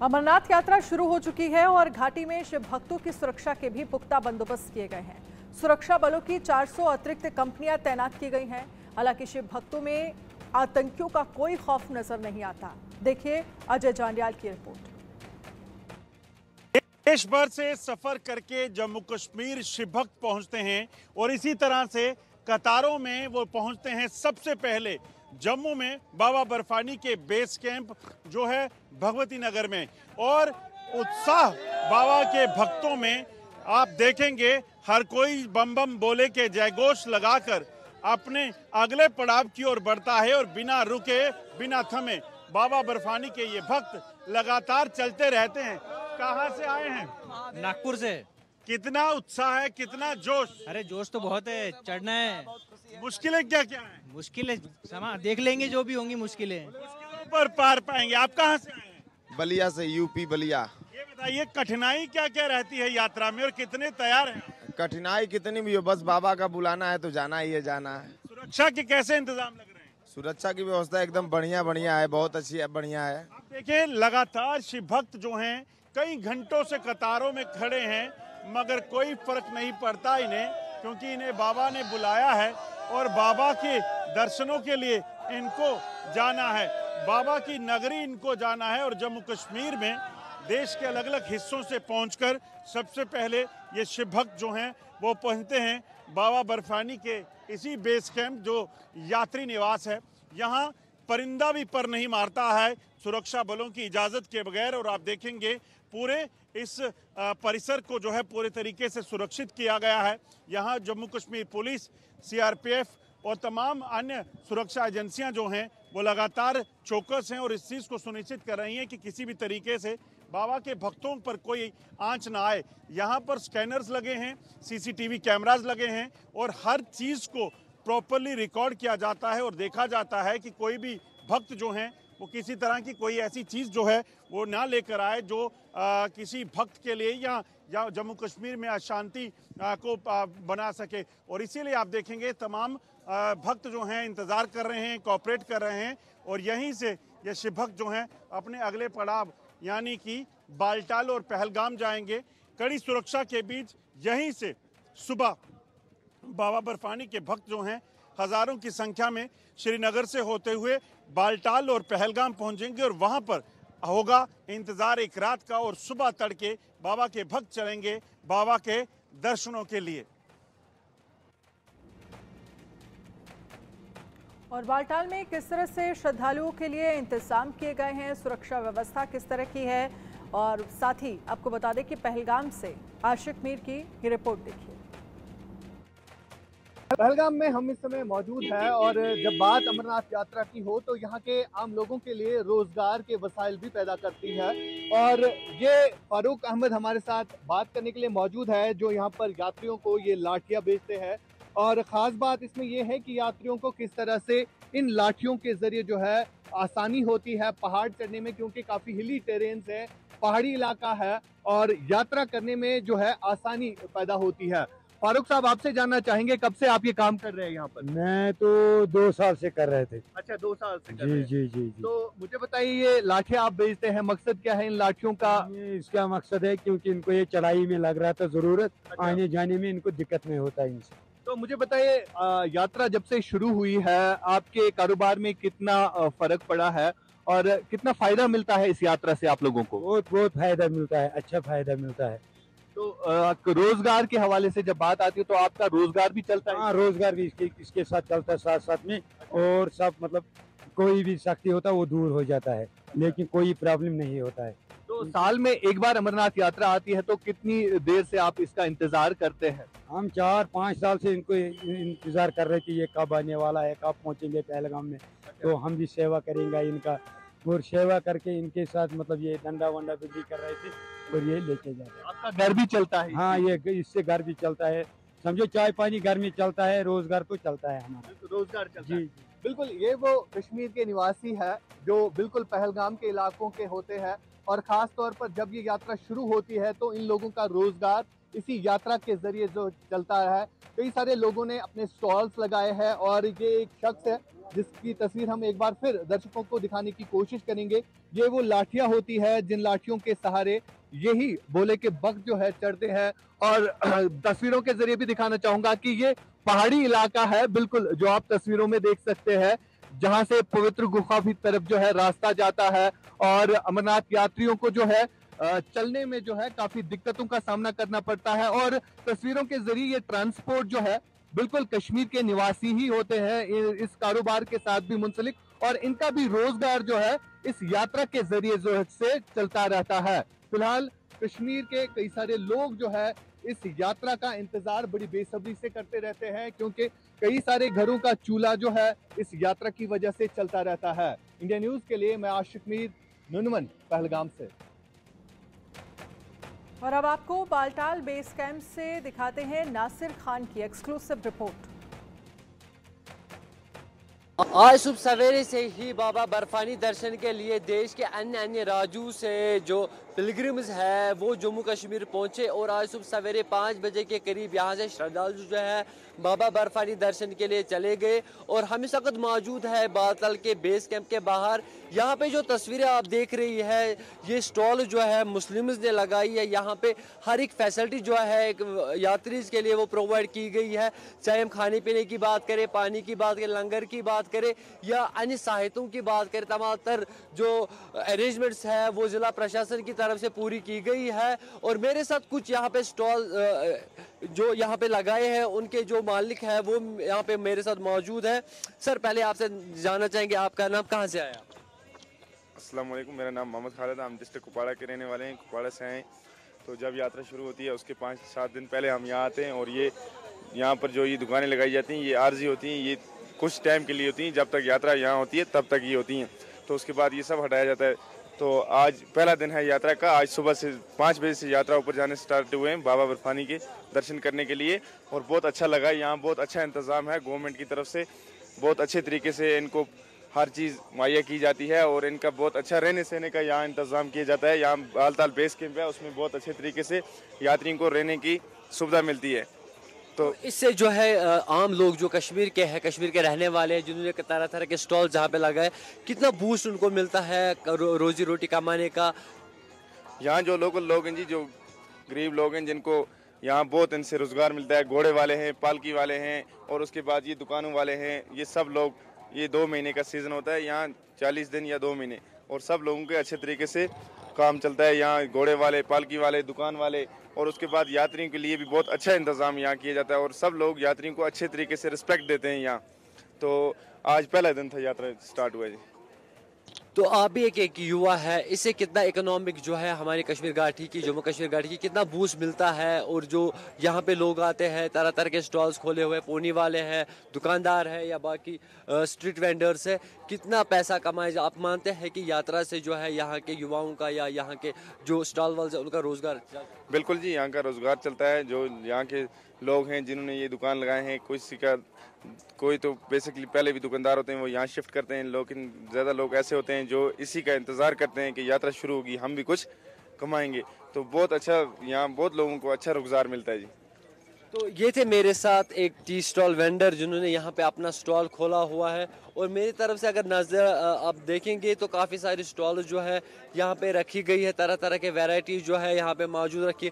अमरनाथ यात्रा शुरू हो चुकी है और घाटी में शिव भक्तों की सुरक्षा के भी पुख्ता बंदोबस्त किए गए हैं। सुरक्षा बलों की 400 अतिरिक्त कंपनियां तैनात की गई हैं। हालांकि शिव भक्तों में आतंकियों का कोई खौफ नजर नहीं आता। देखिए अजय जांडियाल की रिपोर्ट। देश भर से सफर करके जम्मू कश्मीर शिव भक्त पहुंचते हैं और इसी तरह से कतारों में वो पहुंचते हैं सबसे पहले जम्मू में बाबा बर्फानी के बेस कैंप जो है भगवती नगर में। और उत्साह बाबा के भक्तों में आप देखेंगे, हर कोई बम बम बोले के जयघोष लगाकर अपने अगले पड़ाव की ओर बढ़ता है और बिना रुके बिना थमे बाबा बर्फानी के ये भक्त लगातार चलते रहते हैं। कहाँ से आए हैं? नागपुर से। कितना उत्साह है, कितना जोश? अरे जोश तो बहुत है, चढ़ना है। मुश्किलें क्या क्या है? मुश्किलें समा देख लेंगे, जो भी होंगी मुश्किलें पर पार पाएंगे। आप कहाँ से आए हैं? बलिया से, यूपी बलिया। ये बताइए कठिनाई क्या क्या रहती है यात्रा में और कितने तैयार हैं? कठिनाई कितनी भी हो, बस बाबा का बुलाना है तो जाना ही है, जाना है। सुरक्षा के कैसे इंतजाम लग रहे हैं? सुरक्षा की व्यवस्था एकदम बढ़िया बढ़िया है, बहुत अच्छी है, बढ़िया है। आप देखिए लगातार शिव भक्त जो हैं कई घंटों से कतारों में खड़े हैं, मगर कोई फर्क नहीं पड़ता इन्हें, क्योंकि इन्हें बाबा ने बुलाया है और बाबा के दर्शनों के लिए इनको जाना है। बाबा की नगरी इनको जाना है और जम्मू कश्मीर में देश के अलग अलग हिस्सों से पहुंचकर सबसे पहले ये शिव भक्त जो हैं वो पहुंचते हैं बाबा बर्फानी के इसी बेस कैंप जो यात्री निवास है। यहाँ परिंदा भी पर नहीं मारता है सुरक्षा बलों की इजाज़त के बगैर। और आप देखेंगे पूरे इस परिसर को जो है पूरे तरीके से सुरक्षित किया गया है। यहाँ जम्मू कश्मीर पुलिस, सीआरपीएफ और तमाम अन्य सुरक्षा एजेंसियां जो हैं वो लगातार चौकस हैं और इस चीज़ को सुनिश्चित कर रही हैं कि किसी भी तरीके से बाबा के भक्तों पर कोई आंच ना आए। यहाँ पर स्कैनर्स लगे हैं, सीसीटीवी कैमरास लगे हैं और हर चीज़ को प्रॉपरली रिकॉर्ड किया जाता है और देखा जाता है कि कोई भी भक्त जो हैं वो किसी तरह की कोई ऐसी चीज़ जो है वो ना लेकर आए जो किसी भक्त के लिए या जम्मू कश्मीर में अशांति को बना सके। और इसीलिए आप देखेंगे तमाम भक्त जो हैं इंतज़ार कर रहे हैं, कोऑपरेट कर रहे हैं और यहीं से ये शिव भक्त जो हैं अपने अगले पड़ाव यानी कि बालटाल और पहलगाम जाएंगे। कड़ी सुरक्षा के बीच यहीं से सुबह बाबा बर्फानी के भक्त जो हैं हजारों की संख्या में श्रीनगर से होते हुए बालटाल और पहलगाम पहुंचेंगे और वहां पर होगा इंतजार एक रात का और सुबह तड़के बाबा के भक्त चलेंगे बाबा के दर्शनों के लिए। और बालटाल में किस तरह से श्रद्धालुओं के लिए इंतजाम किए गए हैं, सुरक्षा व्यवस्था किस तरह की है, और साथ ही आपको बता दें कि पहलगाम से आशिक मीर की ये रिपोर्ट देखिए। पहलगाम में हम इस समय मौजूद हैं और जब बात अमरनाथ यात्रा की हो तो यहाँ के आम लोगों के लिए रोजगार के वसाइल भी पैदा करती है। और ये फारूक अहमद हमारे साथ बात करने के लिए मौजूद है जो यहाँ पर यात्रियों को ये लाठियाँ बेचते हैं। और ख़ास बात इसमें यह है कि यात्रियों को किस तरह से इन लाठियों के ज़रिए जो है आसानी होती है पहाड़ चढ़ने में, क्योंकि काफ़ी हिली टेरेन्स है, पहाड़ी इलाका है और यात्रा करने में जो है आसानी पैदा होती है। फारूक साहब, आपसे जानना चाहेंगे कब से आप ये काम कर रहे हैं यहाँ पर? मैं तो 2 साल से कर रहे थे। अच्छा, 2 साल से कर जी रहे हैं। जी जी जी। तो मुझे बताइए, ये लाठियाँ आप बेचते हैं, मकसद क्या है इन लाठियों का? ये इसका मकसद है क्योंकि इनको ये चढ़ाई में लग रहा था जरूरत, अच्छा। आने जाने में इनको दिक्कत नहीं होता इनसे। तो मुझे बताइए, यात्रा जब से शुरू हुई है आपके कारोबार में कितना फर्क पड़ा है और कितना फायदा मिलता है इस यात्रा से आप लोगों को? बहुत बहुत फायदा मिलता है, अच्छा फायदा मिलता है। तो रोजगार के हवाले से जब बात आती है तो आपका रोजगार भी चलता है? हाँ, रोजगार भी इसके साथ चलता है साथ साथ में। और सब मतलब कोई भी सख्ती होता है वो दूर हो जाता है, लेकिन कोई प्रॉब्लम नहीं होता है। तो साल में एक बार अमरनाथ यात्रा आती है तो कितनी देर से आप इसका इंतजार करते हैं? हम 4-5 साल से इनको इंतजार कर रहे कि ये कब आने वाला है, कब पहुंचेंगे पहलगाम में, तो हम भी सेवा करेंगे इनका। और सेवा करके इनके साथ मतलब ये डंडा वंडा भी कर रहे थे और ये लेके जा रहे हैं। आपका घर भी चलता है? हाँ, ये इससे घर भी चलता है, समझो चाय पानी घर में चलता है, रोजगार तो चलता है हमारा। रोजगार चलता है। जी। बिल्कुल, ये वो कश्मीर के निवासी है जो बिल्कुल पहलगाम के इलाकों के होते हैं और ख़ास तौर पर जब ये यात्रा शुरू होती है तो इन लोगों का रोजगार इसी यात्रा के जरिए जो चलता है। कई सारे लोगों ने अपने स्टॉल्स लगाए हैं और ये एक शख्स है जिसकी तस्वीर हम एक बार फिर दर्शकों को दिखाने की कोशिश करेंगे। ये वो लाठियां होती है जिन लाठियों के सहारे यही भोले के भक्त जो है चढ़ते हैं। और तस्वीरों के जरिए भी दिखाना चाहूंगा कि ये पहाड़ी इलाका है, बिल्कुल जो आप तस्वीरों में देख सकते हैं, जहां से पवित्र गुफा की तरफ जो है रास्ता जाता है। और अमरनाथ यात्रियों को जो है चलने में जो है काफी दिक्कतों का सामना करना पड़ता है। और तस्वीरों के जरिए ये ट्रांसपोर्ट जो है बिल्कुल कश्मीर के निवासी ही होते हैं इस कारोबार के साथ भी मुंसलिक, और इनका भी रोजगार जो है इस यात्रा के जरिए जो से चलता रहता है। फिलहाल कश्मीर के कई सारे लोग जो है इस यात्रा का इंतजार बड़ी बेसब्री से करते रहते हैं, क्योंकि कई सारे घरों का चूल्हा जो है इस यात्रा की वजह से चलता रहता है। इंडिया न्यूज के लिए मैं आशिक मीर, नुनमन, पहलगाम से। और अब आपको बालटाल बेस कैंप से दिखाते हैं नासिर खान की एक्सक्लूसिव रिपोर्ट। आज सुबह सवेरे से ही बाबा बर्फानी दर्शन के लिए देश के अन्य राज्यों से जो पिलग्रिम्स है वो जम्मू कश्मीर पहुंचे और आज सुबह सवेरे 5 बजे के करीब यहाँ से श्रद्धालु जो है बाबा बर्फानी दर्शन के लिए चले गए। और हम इस वक्त मौजूद है बालताल के बेस कैंप के बाहर। यहाँ पे जो तस्वीरें आप देख रही है ये स्टॉल जो है मुस्लिम्स ने लगाई है। यहाँ पे हर एक फैसिलिटी जो है यात्री के लिए वो प्रोवाइड की गई है, चाहे हम खाने पीने की बात करें, पानी की बात करें, लंगर की बात करें या अन्य सहायताओं की बात करें, तमाम तर जो अरेंजमेंट्स है वो जिला प्रशासन की तरफ से पूरी की गई है। और मेरे साथ कुछ यहाँ पे स्टॉल जो यहाँ पे लगाए हैं उनके जो मालिक है वो यहाँ पे मेरे साथ मौजूद है। सर पहले आपसे जानना चाहेंगे आपका नाम, कहाँ से आया? अस्सलाम वालेकुम, मेरा नाम मोहम्मद खालिद, हम डिस्ट्रिक्ट कुपवाड़ा के रहने वाले हैं, कुपवाड़ा से आए। तो जब यात्रा शुरू होती है उसके 5-7 दिन पहले हम यहाँ आते हैं और ये यहाँ पर जो ये दुकानें लगाई जाती हैं ये आर्जी होती हैं, ये कुछ टाइम के लिए होती हैं, जब तक यात्रा यहाँ होती है तब तक ये होती हैं। तो उसके बाद ये सब हटाया जाता है। तो आज पहला दिन है यात्रा का। आज सुबह से 5 बजे से यात्रा ऊपर जाने स्टार्ट हुए हैं बाबा बर्फानी के दर्शन करने के लिए और बहुत अच्छा लगा। यहाँ बहुत अच्छा इंतज़ाम है, गवर्नमेंट की तरफ से बहुत अच्छे तरीके से इनको हर चीज़ मुहैया की जाती है और इनका बहुत अच्छा रहने सहने का यहाँ इंतज़ाम किया जाता है। यहाँ बालताल बेस कैंप है, उसमें बहुत अच्छे तरीके से यात्रियों को रहने की सुविधा मिलती है। तो इससे जो है आम लोग जो कश्मीर के हैं, कश्मीर के रहने वाले हैं, जिन्होंने तरह तरह के स्टॉल जहाँ पे लगाए, कितना बूस्ट उनको मिलता है रोजी रोटी कमाने का? यहाँ जो लोकल लोग हैं जी, जो गरीब लोग हैं जिनको यहाँ बहुत इनसे रोज़गार मिलता है, घोड़े वाले हैं, पालकी वाले हैं और उसके बाद ये दुकानों वाले हैं, ये सब लोग, ये 2 महीने का सीज़न होता है यहाँ, 40 दिन या 2 महीने, और सब लोगों के अच्छे तरीके से काम चलता है यहाँ। घोड़े वाले, पालकी वाले, दुकान वाले और उसके बाद यात्रियों के लिए भी बहुत अच्छा इंतज़ाम यहाँ किया जाता है और सब लोग यात्रियों को अच्छे तरीके से रिस्पेक्ट देते हैं यहाँ। तो आज पहला दिन था यात्रा स्टार्ट हुआ जी। तो आप भी एक युवा है, इससे कितना इकोनॉमिक जो है हमारी कश्मीर घाटी की, जम्मू कश्मीर घाटी की कितना बूस्ट मिलता है? और जो यहाँ पे लोग आते हैं, तरह तरह के स्टॉल्स खोले हुए, पोनी वाले हैं, दुकानदार है या बाकी स्ट्रीट वेंडर्स है, कितना पैसा कमाए? आप मानते हैं कि यात्रा से जो है यहाँ के युवाओं का या यहाँ के जो स्टॉल वाले हैं उनका रोजगार? बिल्कुल जी, यहाँ का रोजगार चलता है। जो यहाँ के लोग हैं जिन्होंने ये दुकान लगाए हैं, कोई तो बेसिकली पहले भी दुकानदार होते हैं, वो यहाँ शिफ्ट करते हैं, लेकिन ज़्यादा लोग ऐसे होते हैं जो इसी का इंतज़ार करते हैं कि यात्रा शुरू होगी, हम भी कुछ कमाएंगे। तो बहुत अच्छा, यहाँ बहुत लोगों को अच्छा रोजगार मिलता है जी। तो ये थे मेरे साथ एक टी स्टॉल वेंडर जिन्होंने यहाँ पे अपना स्टॉल खोला हुआ है। और मेरी तरफ से अगर नज़र आप देखेंगे तो काफ़ी सारी स्टॉल जो है यहाँ पे रखी गई है, तरह तरह के वैरायटी जो है यहाँ पे मौजूद रखी है।